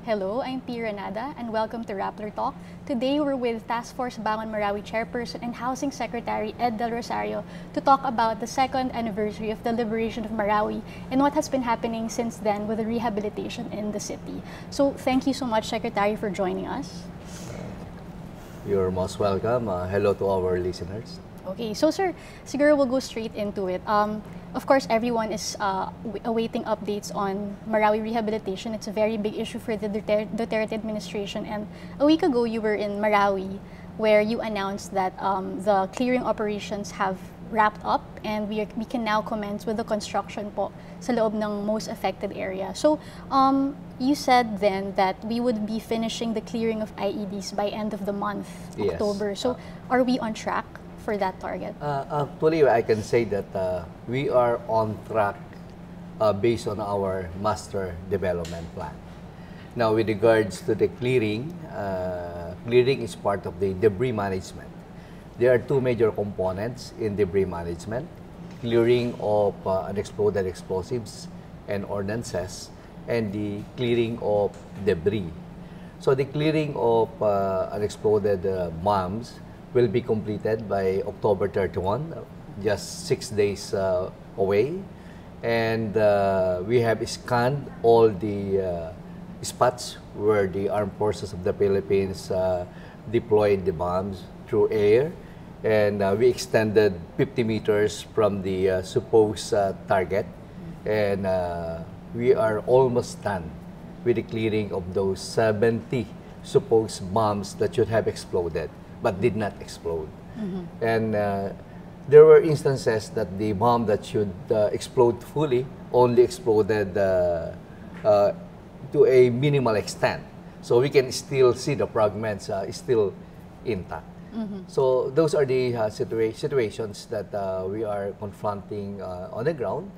Hello, I'm P. Renada and welcome to Rappler Talk. Today we're with Task Force Bangon Marawi Chairperson and Housing Secretary Ed del Rosario to talk about the second anniversary of the liberation of Marawi and what has been happening since then with the rehabilitation in the city. So thank you so much, Secretary, for joining us. You're most welcome. Hello to our listeners. Okay, so sir, siguro we'll go straight into it. Of course, everyone is awaiting updates on Marawi rehabilitation. It's a very big issue for the Duterte administration. And a week ago, you were in Marawi, where you announced that the clearing operations have wrapped up and we can now commence with the construction po sa loob ng most affected area. So, you said then that we would be finishing the clearing of IEDs by end of the month, Yes. October. So, are we on track for that target? Actually, I can say that we are on track based on our master development plan. Now, with regards to the clearing, clearing is part of the debris management. There are two major components in debris management: clearing of unexploded explosives and ordnances, and the clearing of debris. So the clearing of unexploded bombs will be completed by October 31, just 6 days away. And we have scanned all the spots where the armed forces of the Philippines deployed the bombs through air. And we extended 50 meters from the supposed target. And we are almost done with the clearing of those 70 supposed bombs that should have exploded but did not explode. And there were instances that the bomb that should explode fully only exploded to a minimal extent. So we can still see the fragments still intact. So those are the situations that we are confronting on the ground.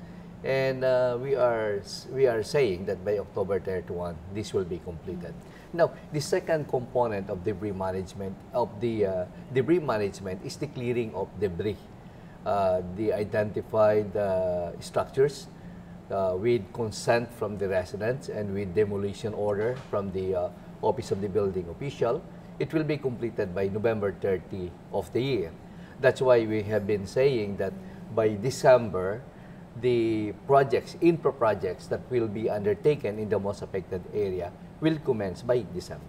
And we are saying that by October 31, this will be completed. Now, the second component of debris management is the clearing of debris, the identified structures with consent from the residents and with demolition order from the Office of the Building Official. It will be completed by November 30 of the year. That's why we have been saying that by December, the projects, infra projects that will be undertaken in the most affected area will commence by December.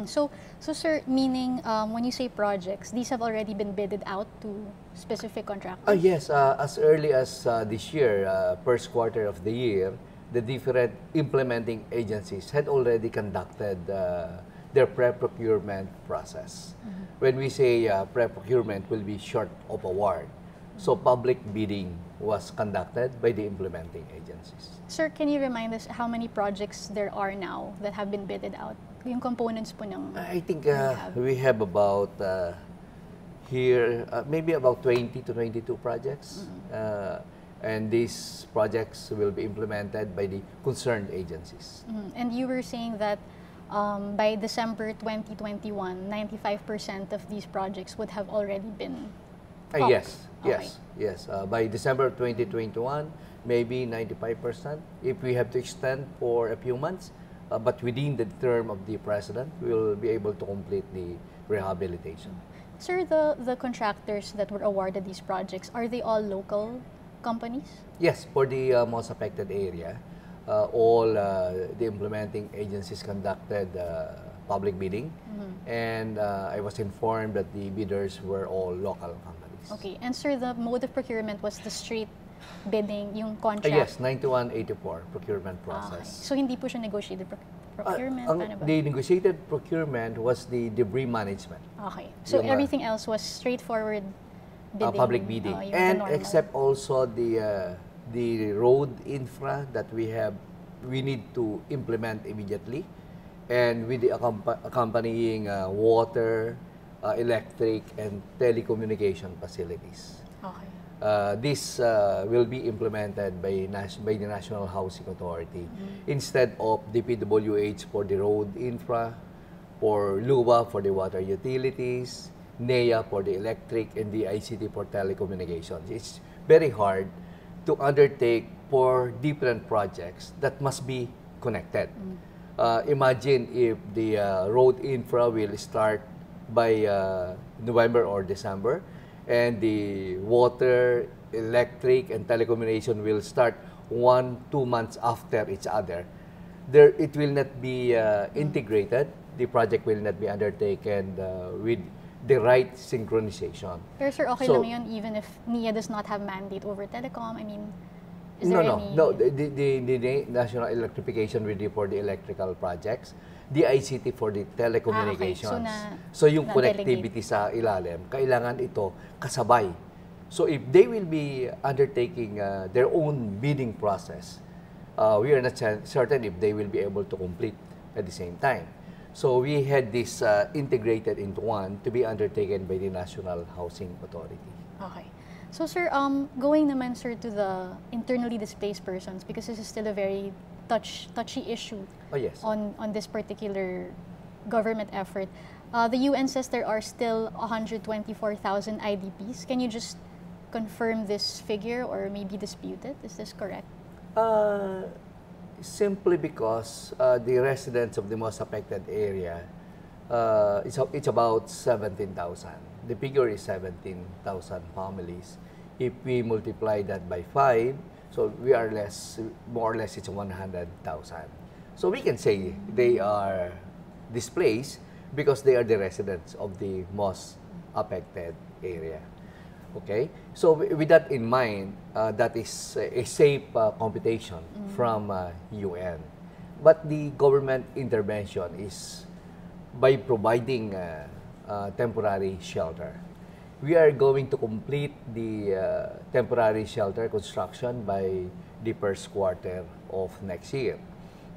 So sir, meaning when you say projects, these have already been bidded out to specific contractors? Yes, as early as this year, first quarter of the year, the different implementing agencies had already conducted their pre-procurement process. When we say pre-procurement will be short of award. So public bidding was conducted by the implementing agencies. Sir, can you remind us how many projects there are now that have been bidded out? Yung components po ng I think we have about here maybe about 20 to 22 projects. And these projects will be implemented by the concerned agencies. And you were saying that by December 2021, 95% of these projects would have already been Yes. Okay. By December 2021, maybe 95%. If we have to extend for a few months, but within the term of the President, we will be able to complete the rehabilitation. Sir, the contractors that were awarded these projects, are they all local companies? Yes, for the most affected area, all the implementing agencies conducted public bidding, and I was informed that the bidders were all local companies. Okay, and sir, the mode of procurement was the straight bidding, yung contract? Yes, 9184 procurement process. Okay. So hindi po siya negotiated procurement? Paano ba? The negotiated procurement was the debris management. Okay, so everything else was straightforward bidding? Public bidding. And except also the road infra that we need to implement immediately, and with the accompanying water, electric, and telecommunication facilities. Okay. This will be implemented by the National Housing Authority instead of the PWH for the road infra, for LUWA for the water utilities, NEA for the electric, and the ICT for telecommunications. It's very hard to undertake for different projects that must be connected. Imagine if the road infra will start by November or December, and the water, electric, and telecommunication will start 1-2 months after each other. There, it will not be integrated. The project will not be undertaken with the right synchronization. Pero sir, okay So- lang yun even if NIA does not have mandate over telecom? I mean, is No, there no, any... no. The National Electrification will be for the electrical projects. The ICT for the telecommunications. So yung na-delegate. connectivity sa ilalim, kailangan ito kasabay. So if they will be undertaking their own bidding process, we are not certain if they will be able to complete at the same time. So we had this integrated into one to be undertaken by the National Housing Authority. Okay. So sir, going naman sir to the internally displaced persons, because this is still a very touchy issue Oh yes. on this particular government effort. The UN says there are still 124,000 IDPs. Can you just confirm this figure or maybe dispute it? Is this correct? Simply because the residents of the most affected area, it's about 17,000. The figure is 17,000 families. If we multiply that by 5, so we are more or less it's 100,000. So we can say they are displaced because they are the residents of the most affected area. Okay, so with that in mind, that is a safe computation from UN. But the government intervention is by providing temporary shelter. We are going to complete the temporary shelter construction by the first quarter of next year.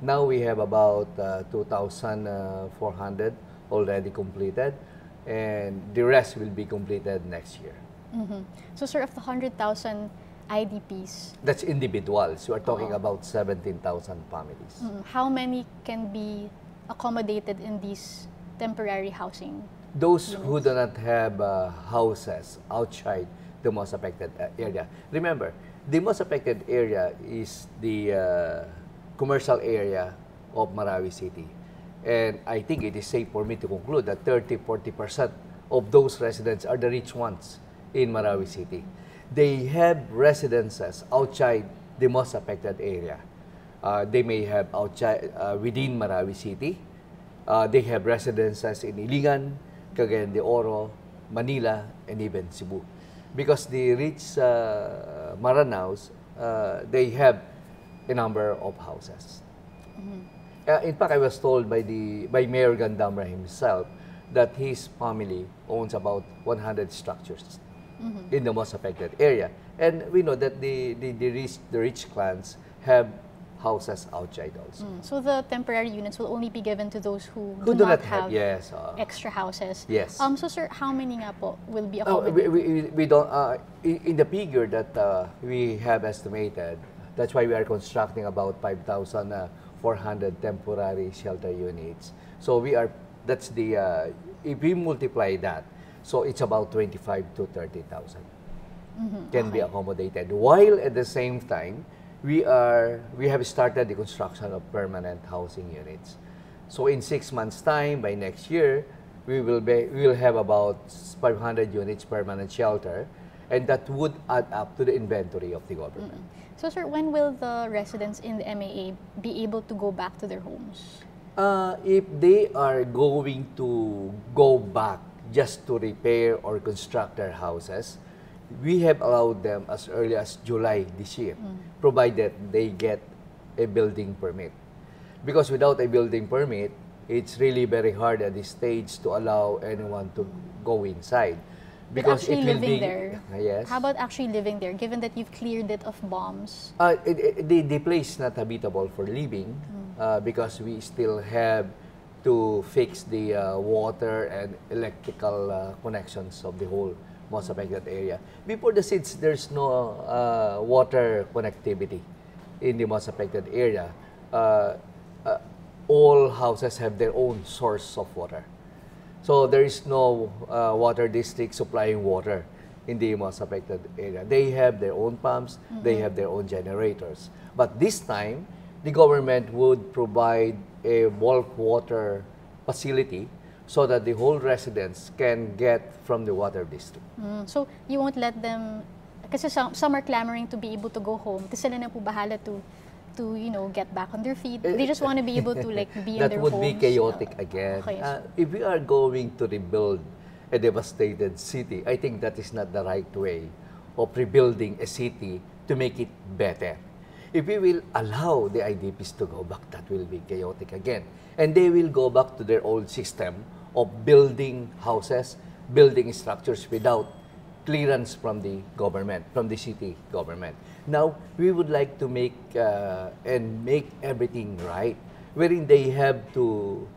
Now we have about 2,400 already completed, and the rest will be completed next year. So sir, of the 100,000 IDPs, That's individuals. We are talking about 17,000 families. how many can be accommodated in these temporary housing? Those who do not have houses outside the most affected area. Remember, the most affected area is the commercial area of Marawi City. And I think it is safe for me to conclude that 30-40% of those residents are the rich ones in Marawi City. They have residences outside the most affected area. They may have outside within Marawi City. They have residences in Iligan, Cagayan de Oro, Manila, and even Cebu. Because the rich Maranaos, they have a number of houses. In fact, I was told by Mayor Gandamra himself that his family owns about 100 structures in the most affected area. And we know that the rich clans have houses outside also. So the temporary units will only be given to those who Who do not have yes. extra houses. Yes. So sir, how many nga po will be Oh, accommodated? we don't, in the figure that we have estimated, that's why we are constructing about 5,400 temporary shelter units. So that's the, if we multiply that, so it's about 25 to 30,000 can be accommodated. While at the same time, we have started the construction of permanent housing units. So in 6 months' time, by next year, we will have about 500 units permanent shelter, and that would add up to the inventory of the government. So sir, when will the residents in the MAA be able to go back to their homes? If they are going to go back just to repair or construct their houses, we have allowed them as early as July this year, provided they get a building permit. Because without a building permit, it's really very hard at this stage to allow anyone to go inside. Because actually it will living be, there, yes. how about actually living there, given that you've cleared it of bombs? The place is not habitable for living because we still have to fix the water and electrical connections of the whole most affected area. Before the SIDS, there's no water connectivity in the most affected area. All houses have their own source of water. So there is no water district supplying water in the most affected area. They have their own pumps, they have their own generators. But this time, the government would provide a bulk water facility so that the whole residents can get from the water district. So you won't let them, kasi some are clamoring to be able to go home. Kasi sila na po bahala to get back on their feet. They just want to be able to like be in their homes. That would be chaotic again. Okay. If we are going to rebuild a devastated city, I think that is not the right way of rebuilding a city to make it better. If we will allow the IDPs to go back, that will be chaotic again. And they will go back to their old system of building houses, building structures without clearance from the government, from the city government. Now, we would like to make everything right, wherein they have to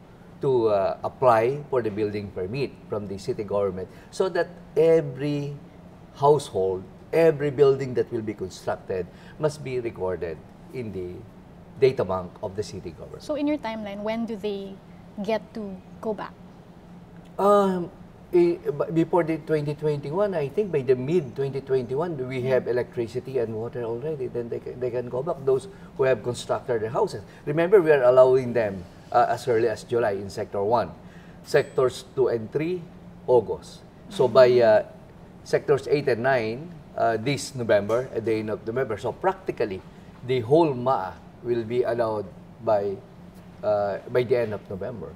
apply for the building permit from the city government, so that every household, every building that will be constructed must be recorded in the data bank of the city government. So in your timeline, when do they get to go back? Before the 2021, I think by the mid-2021, we have electricity and water already. Then they can go back, those who have constructed their houses. Remember, we are allowing them as early as July in Sector 1. Sectors 2 and 3, August. So by Sectors 8 and 9, this November, at the end of November. So practically, the whole MAA will be allowed by the end of November.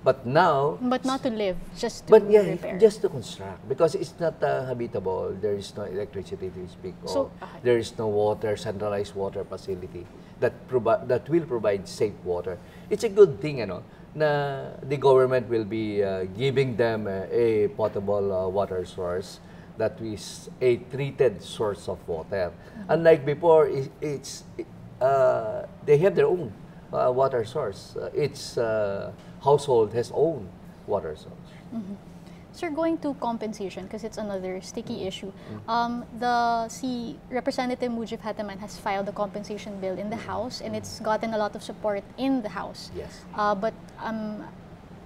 But now... But not to live, just to repair. Just to construct. Because it's not habitable. There is no electricity to speak of. So, there is no water, centralized water facility that will provide safe water. It's a good thing, na the government will be giving them a potable water source that is a treated source of water. Unlike before, they have their own water source. Its household has own water source. Sir, going to compensation, because it's another sticky issue. Representative Mujib Hataman has filed a compensation bill in the House, and it's gotten a lot of support in the House. Yes. But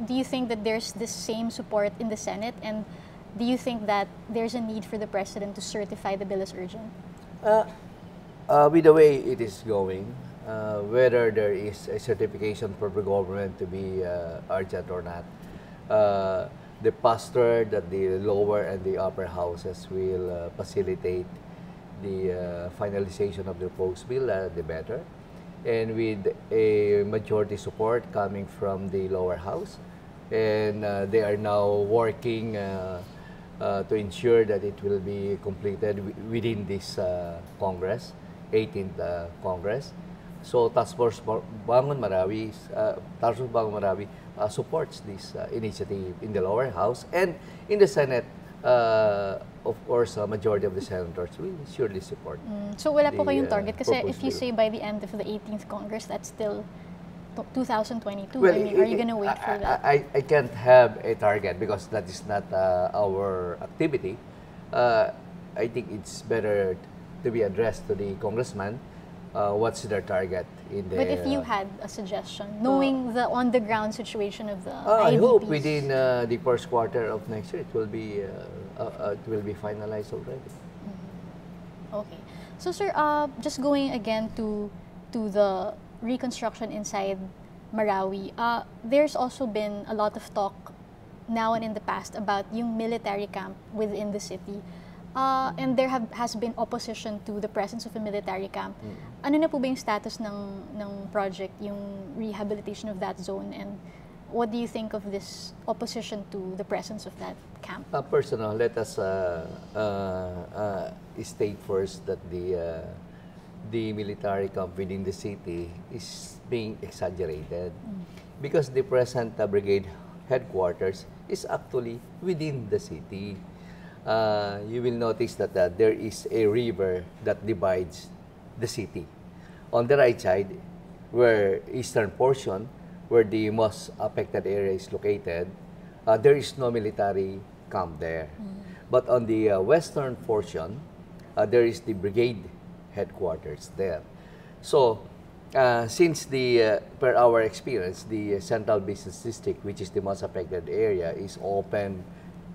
do you think that there's this same support in the Senate, and do you think that there's a need for the President to certify the bill as urgent? With the way it is going, whether there is a certification for the government to be urgent or not, the faster that the lower and the upper houses will facilitate the finalization of the proposed bill, the better. And with a majority support coming from the lower house, and they are now working to ensure that it will be completed within this Congress, 18th Congress. So Task Force Bangon Marawi supports this initiative in the lower house, and in the Senate, of course, a majority of the senators will surely support. So wala po kayong target, kasi if you say by the end of the 18th Congress, that's still 2022. Well, I mean, are you going to wait for that? I can't have a target because that is not our activity. I think it's better to be addressed to the congressman. What's their target in the... But if you had a suggestion, knowing the on-the-ground situation of the IDPs... I hope within the first quarter of next year it will be finalized already. Okay. So, sir, just going again to the reconstruction inside Marawi, there's also been a lot of talk now and in the past about yung military camp within the city. And there has been opposition to the presence of a military camp. Ano na po ba yung status ng project, yung rehabilitation of that zone, and what do you think of this opposition to the presence of that camp? Personal, let us state first that the military camp within the city is being exaggerated because the present brigade headquarters is actually within the city. You will notice that there is a river that divides the city. On the right side, where eastern portion, where the most affected area is located, there is no military camp there. But on the western portion, there is the brigade headquarters there. So, since per our experience, the central business district, which is the most affected area, is open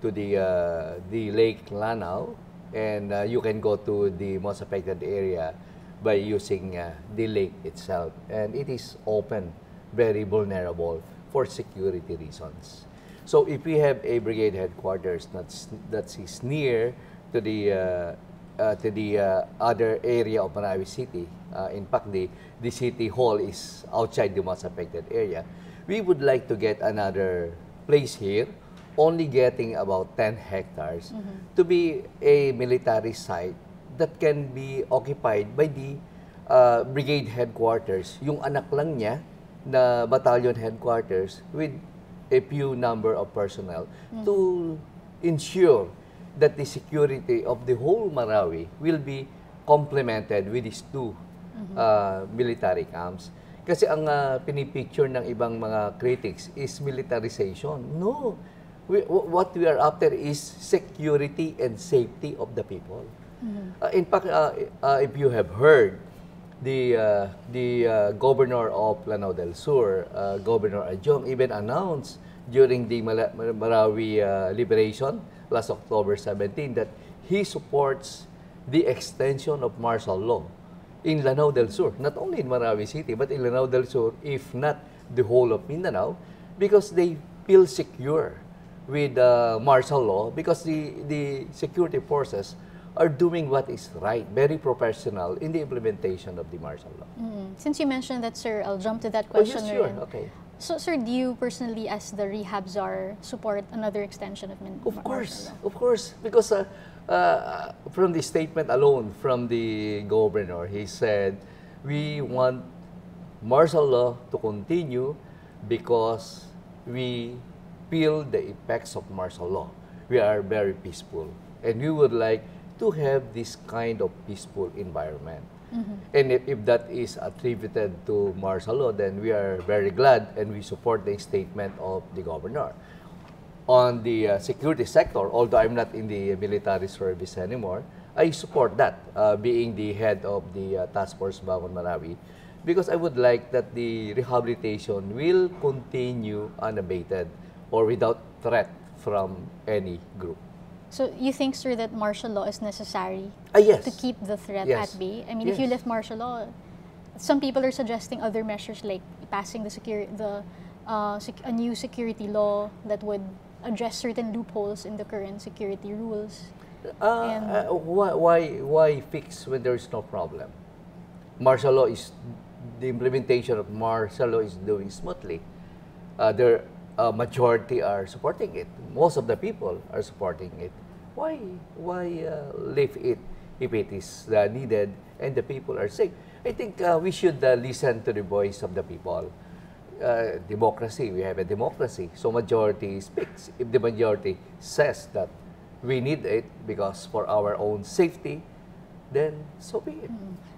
to the Lake Lanao, and you can go to the most affected area by using the lake itself. And it is open, very vulnerable for security reasons. So if we have a brigade headquarters that is near to the other area of Marawi City, in fact, the city hall is outside the most affected area, we would like to get another place here, only getting about 10 hectares, to be a military site that can be occupied by the brigade headquarters, yung anak lang niya na battalion headquarters with a few number of personnel to ensure that the security of the whole Marawi will be complemented with these two military camps. Kasi ang pinipicture ng ibang mga critics is militarization. No. What we are after is security and safety of the people. In fact, if you have heard, the governor of Lanao del Sur, Governor Adjong, even announced during the Marawi liberation last October 17 that he supports the extension of martial law in Lanao del Sur, not only in Marawi City, but in Lanao del Sur, if not the whole of Mindanao, because they feel secure with martial law, because the security forces are doing what is right, very professional in the implementation of the martial law. Since you mentioned that, sir, I'll jump to that question. Oh, yes, sure. Okay. So, sir, do you personally, as the Rehab czar, support another extension of martial law? Of course, because from the statement alone from the governor, he said, we want martial law to continue because we feel the effects of martial law. We are very peaceful, and we would like to have this kind of peaceful environment. And if that is attributed to martial law, then we are very glad and we support the statement of the governor. On the security sector, although I'm not in the military service anymore, I support that, being the head of the Task Force Bangon Marawi, because I would like that the rehabilitation will continue unabated or without threat from any group. So you think, sir, that martial law is necessary Yes. to keep the threat Yes. at bay? I mean, if Yes. you lift martial law, some people are suggesting other measures like passing a new security law that would address certain loopholes in the current security rules. Why fix when there is no problem? Martial law is the implementation of martial law is doing smoothly. Their majority are supporting it. Most of the people are supporting it. Why leave it if it is needed and the people are sick? I think we should listen to the voice of the people. Democracy, we have a democracy, so majority speaks. If the majority says that we need it because for our own safety, then so be it.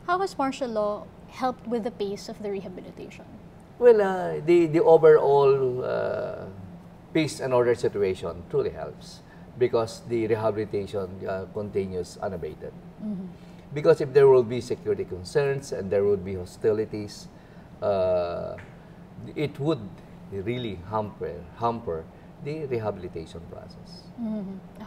How has martial law helped with the pace of the rehabilitation? Well, the overall peace and order situation truly helps because the rehabilitation continues unabated. Because if there will be security concerns and there would be hostilities, it would really hamper the rehabilitation process.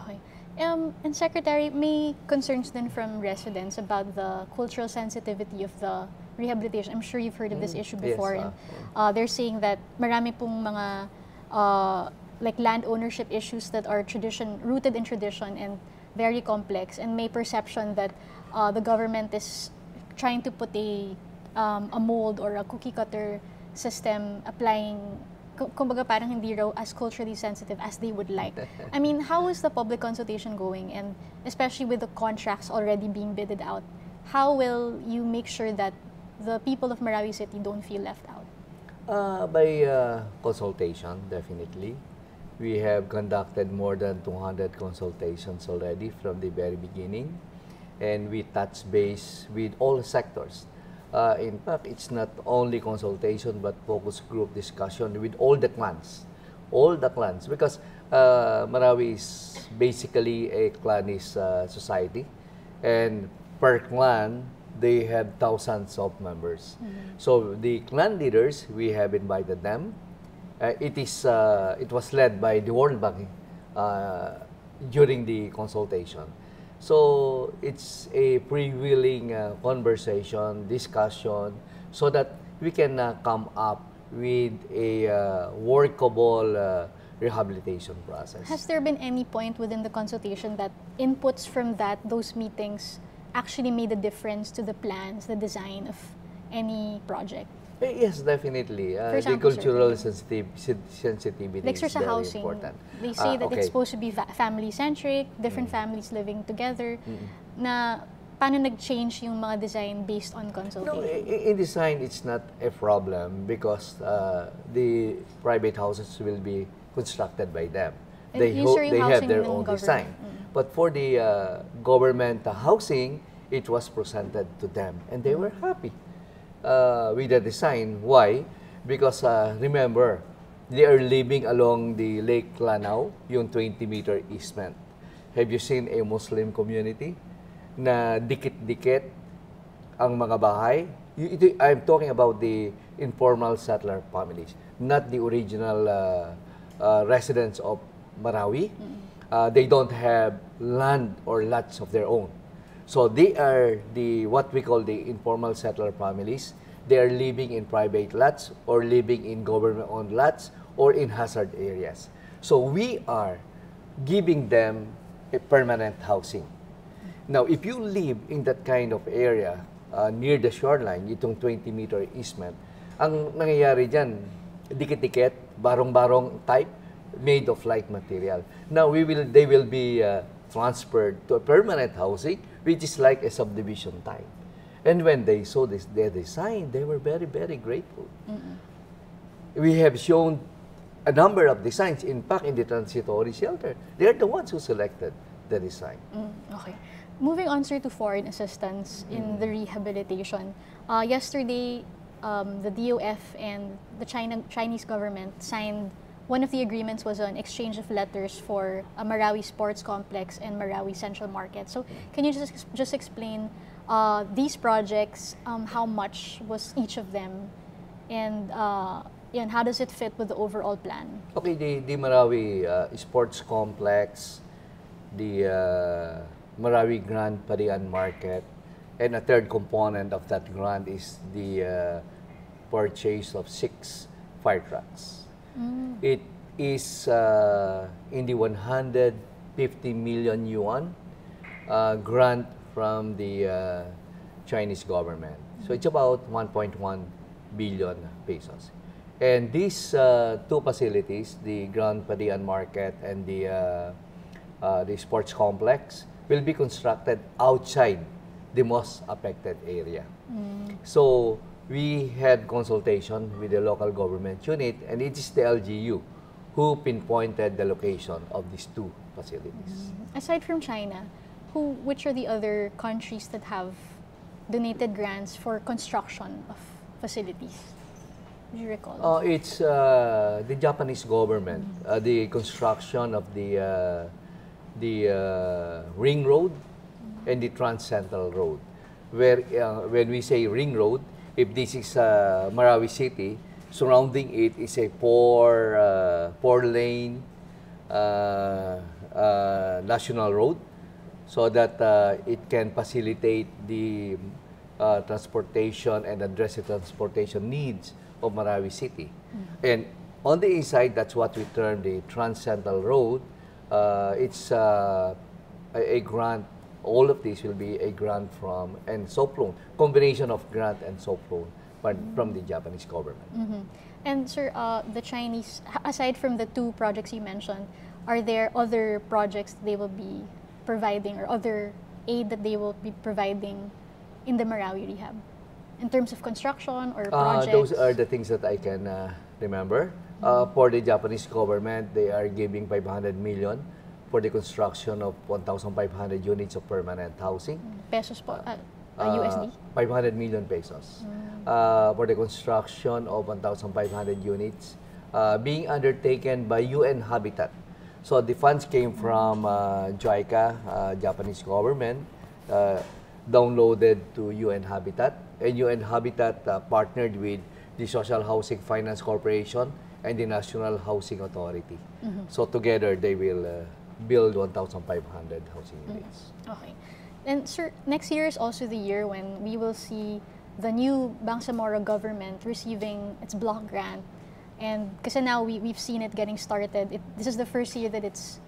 Okay. And Secretary, may concerns then from residents about the cultural sensitivity of the rehabilitation. I'm sure you've heard of this issue before. Yes, and they're saying that marami pong mga like land ownership issues that are rooted in tradition and very complex, and may perception that the government is trying to put a mold or a cookie cutter system applying, kumbaga parang hindi raw as culturally sensitive as they would like. I mean, how is the public consultation going? And especially with the contracts already being bidded out, how will you make sure that the people of Marawi City don't feel left out? By consultation, definitely. We have conducted more than 200 consultations already from the very beginning, and we touch base with all sectors. In fact, it's not only consultation but focus group discussion with all the clans, because Marawi is basically a clanist society, and per clan they have thousands of members. So the clan leaders, we have invited them. It was led by the World Bank during the consultation. So it's a freewheeling conversation, discussion, so that we can come up with a workable rehabilitation process. Has there been any point within the consultation that inputs from those meetings actually made a difference to the plans, the design of any project? Yes, definitely. For The example, cultural sir, sensitivity like, sir, is sa very housing, important. they say that Okay. it's supposed to be family-centric, different families living together, na paano nag-change yung mga design based on No, consultation? in design, it's not a problem because the private houses will be constructed by them. And yun, sir, yung They have housing their ng own government. design. But for the government housing, it was presented to them, and they were happy with the design. Why? Because remember, they are living along the Lake Lanao, yung 20-meter easement. Have you seen a Muslim community na dikit-dikit ang mga bahay? I'm talking about the informal settler families, not the original residents of Marawi. They don't have land or lots of their own. So they are what we call the informal settler families. They are living in private lots or living in government-owned lots or in hazard areas. So we are giving them a permanent housing. Now, if you live in that kind of area near the shoreline, itong 20-meter easement, ang nangyayari dyan, dikit-dikit, barong-barong type, made of light material. Now, they will be transferred to a permanent housing, which is like a subdivision type. And when they saw their design, they were very, very grateful. We have shown a number of designs, in fact, in the transitory shelter. They are the ones who selected the design. Okay. Moving on, sir, to foreign assistance in the rehabilitation. Yesterday, the DOF and the Chinese government signed, one of the agreements was an exchange of letters for a Marawi Sports Complex and Marawi Central Market. So can you just explain these projects, how much was each of them, and how does it fit with the overall plan? Okay, the Marawi Sports Complex, the Marawi Grand Parian Market, and a third component of that grant is the purchase of 6 fire trucks. It is in the 150 million yuan grant from the Chinese government. So it's about 1.1 billion pesos. And these 2 facilities, the Grand Padian Market and the sports complex, will be constructed outside the most affected area. So we had consultation with the local government unit, and it is the LGU who pinpointed the location of these 2 facilities. Aside from China, which are the other countries that have donated grants for construction of facilities? Do you recall? It's the Japanese government, the construction of the Ring Road and the Trans Central Road. Where when we say Ring Road, if this is Marawi City, surrounding it is a four-lane national road, so that it can facilitate the transportation and address the transportation needs of Marawi City. And on the inside, that's what we term the Trans Central Road. It's a grant. All of these will be a grant from and soft loan, combination of grant and soft loan from the Japanese government. And sir, the Chinese, aside from the 2 projects you mentioned, are there other projects they will be providing, or other aid that they will be providing in the Marawi Rehab, in terms of construction or projects? Those are the things that I can remember. For the Japanese government, they are giving 500 million for the construction of 1,500 units of permanent housing. Pesos po, USD? 500 million pesos. For the construction of 1,500 units being undertaken by UN Habitat. So the funds came from JICA, Japanese government, downloaded to UN Habitat, and UN Habitat partnered with the Social Housing Finance Corporation and the National Housing Authority. So together they will build 1,500 housing units. Okay. And sir, next year is also the year when we will see the new Bangsamoro government receiving its block grant. And kasi now we've seen it getting started. This is the first year that it's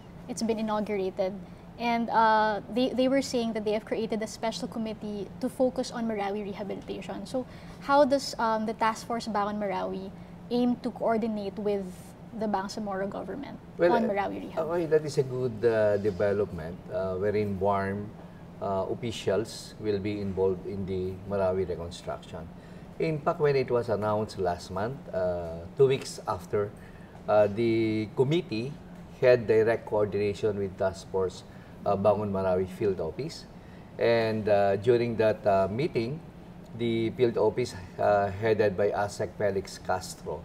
been inaugurated. And they were saying that they have created a special committee to focus on Marawi rehabilitation. So how does the Task Force Bangon Marawi aim to coordinate with the Bangsamoro government on Marawi Rehab? Okay, that is a good development wherein BARM officials will be involved in the Marawi reconstruction. In fact, when it was announced last month, 2 weeks after, the committee had direct coordination with Task Force Bangon Marawi Field Office. And during that meeting, the field office headed by ASEC Felix Castro,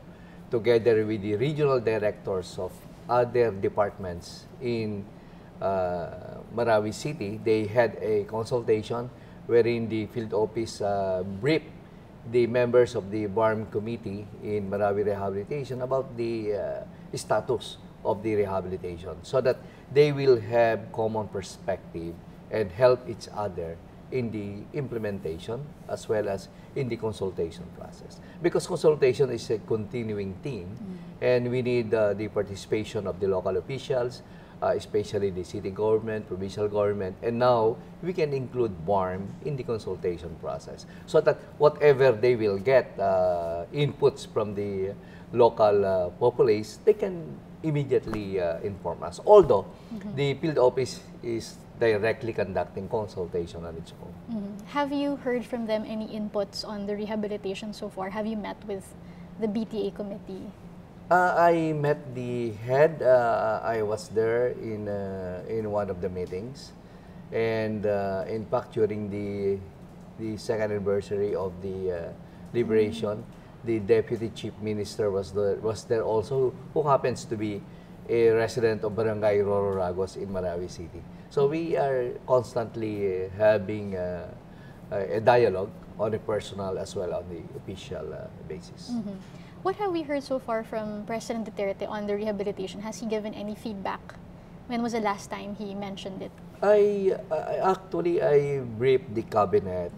together with the regional directors of other departments in Marawi City, they had a consultation wherein the field office briefed the members of the BARM committee in Marawi Rehabilitation about the status of the rehabilitation so that they will have common perspective and help each other in the implementation as well as in the consultation process. Because consultation is a continuing theme, and we need the participation of the local officials, especially the city government, provincial government, and now we can include BARM in the consultation process so that whatever they will get inputs from the local populace, they can immediately inform us. Although the field office is directly conducting consultation on its own. Have you heard from them any inputs on the rehabilitation so far? Have you met with the BTA committee? I met the head. I was there in one of the meetings, and in fact, during the second anniversary of the liberation, the deputy chief minister was there also, who happens to be a resident of Barangay Rororagos in Marawi City. So we are constantly having a dialogue on a personal as well on the official basis. What have we heard so far from President Duterte on the rehabilitation? Has he given any feedback? When was the last time he mentioned it? I actually briefed the cabinet.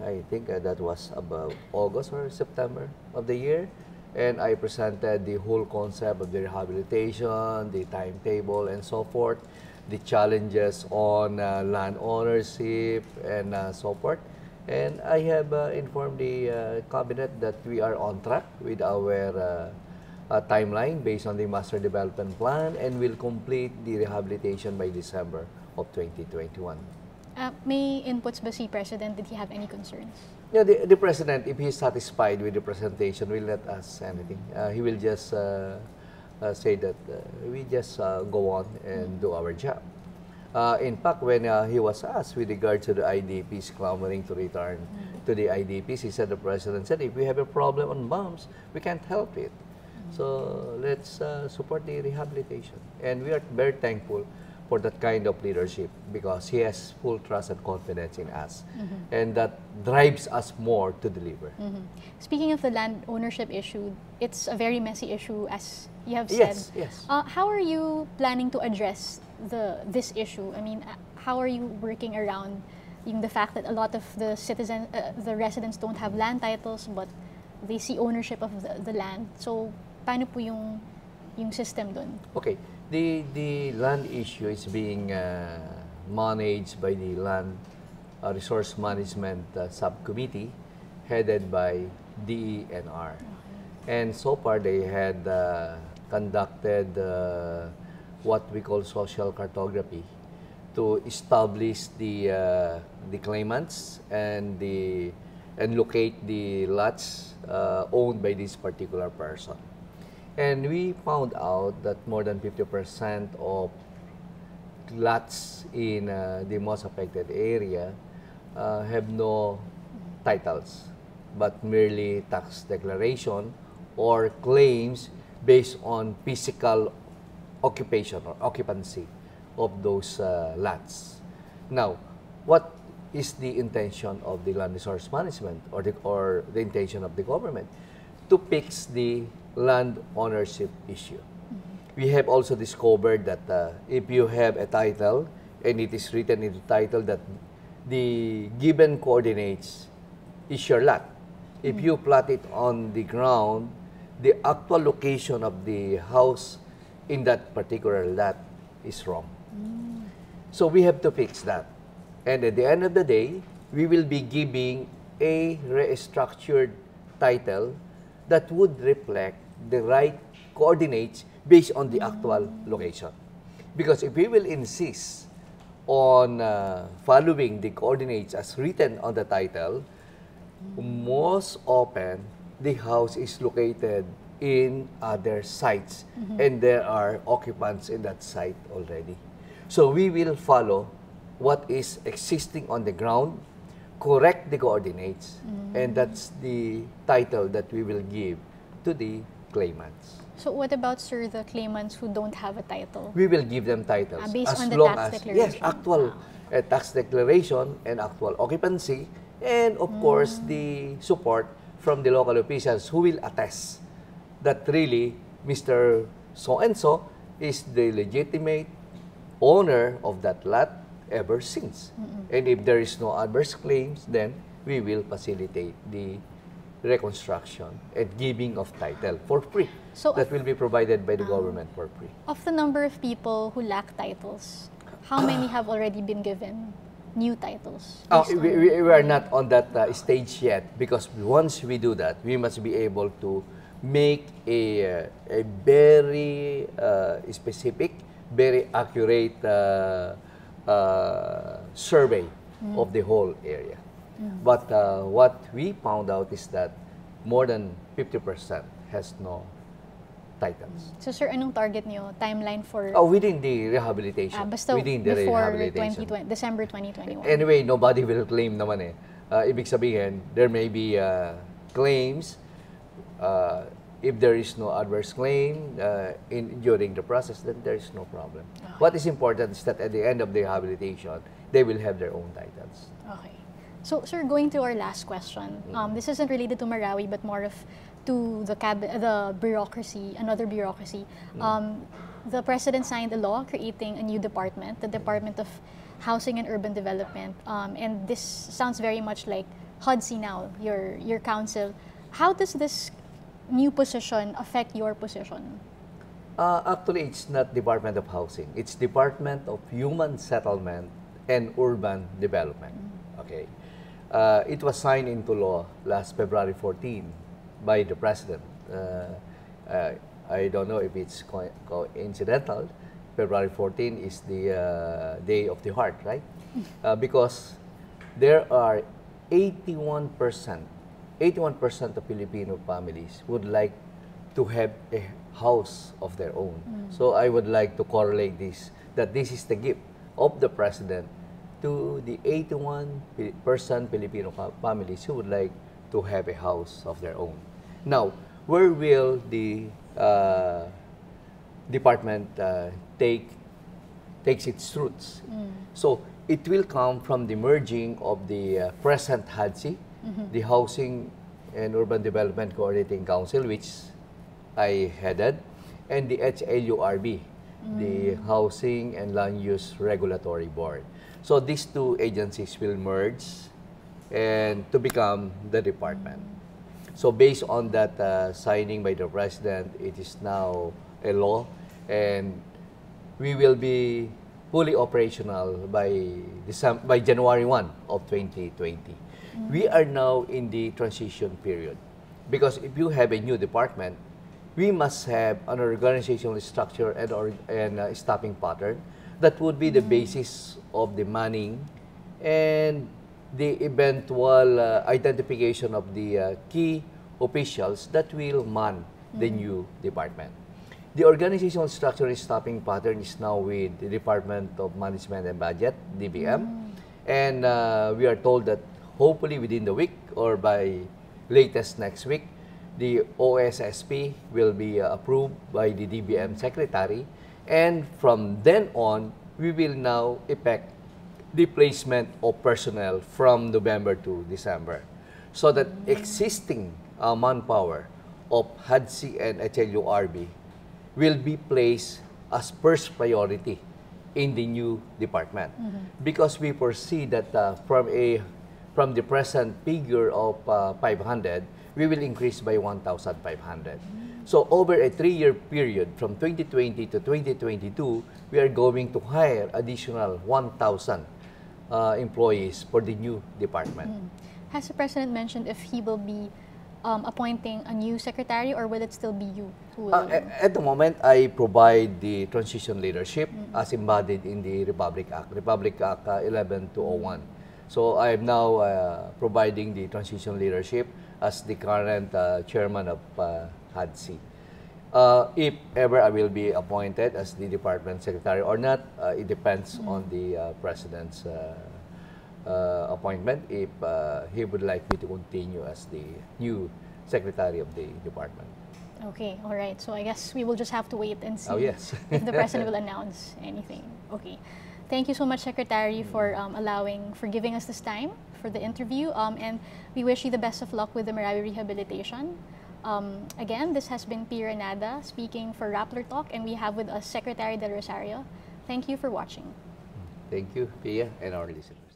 I think that was about August or September of the year, and I presented the whole concept of the rehabilitation, the timetable, and so forth, the challenges on land ownership and so forth. And I have informed the cabinet that we are on track with our timeline based on the Master Development Plan, and will complete the rehabilitation by December of 2021. May inputs ba si President? Did he have any concerns? Yeah, the President, if he is satisfied with the presentation, will not ask anything. He will just say that we just go on and do our job. In fact, when he was asked with regard to the IDPs clamoring to return to the IDPs, he said, the President said, if we have a problem on bombs, we can't help it. So let's support the rehabilitation. And we are very thankful for that kind of leadership because he has full trust and confidence in us. And that drives us more to deliver. Speaking of the land ownership issue, it's a very messy issue, as you have said. Yes. How are you planning to address this issue? I mean, how are you working around the fact that a lot of the the residents don't have land titles, but they see ownership of the land? So, paano po yung system dun? Okay. The land issue is being managed by the Land Resource Management Subcommittee headed by DENR. And so far they had conducted what we call social cartography to establish the claimants and locate the lots owned by this particular person. And we found out that more than 50% of lots in the most affected area have no titles, but merely tax declaration or claims based on physical occupation or occupancy of those lots. Now, what is the intention of the land resource management or the intention of the government? To fix the land ownership issue. we have also discovered that if you have a title and it is written in the title that the given coordinates is your lot, if you plot it on the ground, the actual location of the house in that particular lot is wrong. So we have to fix that. And at the end of the day, we will be giving a restructured title that would reflect the right coordinates based on the actual location. Because if we will insist on following the coordinates as written on the title, most often the house is located in other sites and there are occupants in that site already. So we will follow what is existing on the ground, correct the coordinates, and that's the title that we will give to the claimants. So what about, sir, the claimants who don't have a title? We will give them titles Based as on the long tax as declaration? yes, actual tax declaration and actual occupancy, and of course the support from the local officials who will attest that really Mr. So-and-so is the legitimate owner of that lot ever since. And if there is no adverse claims, then we will facilitate the reconstruction and giving of title for free. So that will be provided by the government for free. Of the number of people who lack titles, how many have already been given new titles? We are not on that stage yet, because once we do that, we must be able to make a very specific, very accurate survey of the whole area. But what we found out is that more than 50% has no titles. So, sir, anong target niyo? Timeline for... Within the rehabilitation. Basta within the before rehabilitation. December 2021. Anyway, nobody will claim naman eh. Ibig sabihin, there may be claims. If there is no adverse claim during the process, then there is no problem. Okay. What is important is that at the end of the rehabilitation, they will have their own titles. Okay. So, sir, going to our last question. This isn't related to Marawi, but more of to the bureaucracy, another bureaucracy. The President signed a law creating a new department, the Department of Housing and Urban Development. And this sounds very much like HUDC now, your council. How does this new position affect your position? Actually, it's not Department of Housing. It's Department of Human Settlement and Urban Development. Okay. It was signed into law last February 14 by the President. I don't know if it's coincidental. February 14 is the Day of the Heart, right? Because there are 81% of Filipino families would like to have a house of their own. So I would like to correlate this, that this is the gift of the President to the 81% Filipino families who would like to have a house of their own. Now, where will the department takes its roots? So it will come from the merging of the present HUDC, the Housing and Urban Development Coordinating Council, which I headed, and the HLURB, the Housing and Land Use Regulatory Board. So these two agencies will merge and to become the department. So based on that signing by the President, it is now a law, and we will be fully operational by January 1 of 2020. We are now in the transition period, because if you have a new department, we must have an organizational structure and staffing pattern that would be the basis of the manning and the eventual identification of the key officials that will man the new department. The organizational structure and staffing pattern is now with the Department of Management and Budget, DBM, and we are told that hopefully within the week or by latest next week, the OSSP will be approved by the DBM Secretary, and from then on, we will now effect the placement of personnel from November to December, so that existing manpower of HUDC and HLURB will be placed as first priority in the new department. Because we foresee that from the present figure of 500, we will increase by 1,500. So over a 3-year period from 2020 to 2022, we are going to hire additional 1,000 employees for the new department. Has the President mentioned if he will be appointing a new secretary, or will it still be you who will? At the moment, I provide the transition leadership as embodied in the Republic Act 11201. So I am now providing the transition leadership as the current chairman of HADC. If ever I will be appointed as the department secretary or not, it depends on the President's appointment, if he would like me to continue as the new secretary of the department. Okay, all right. So I guess we will just have to wait and see if the President will announce anything. Okay. Thank you so much, Secretary, for giving us this time for the interview. And we wish you the best of luck with the Marawi Rehabilitation. Again, this has been Pia Renada speaking for Rappler Talk, and we have with us Secretary Ed del Rosario. Thank you for watching. Thank you, Pia, and our listeners.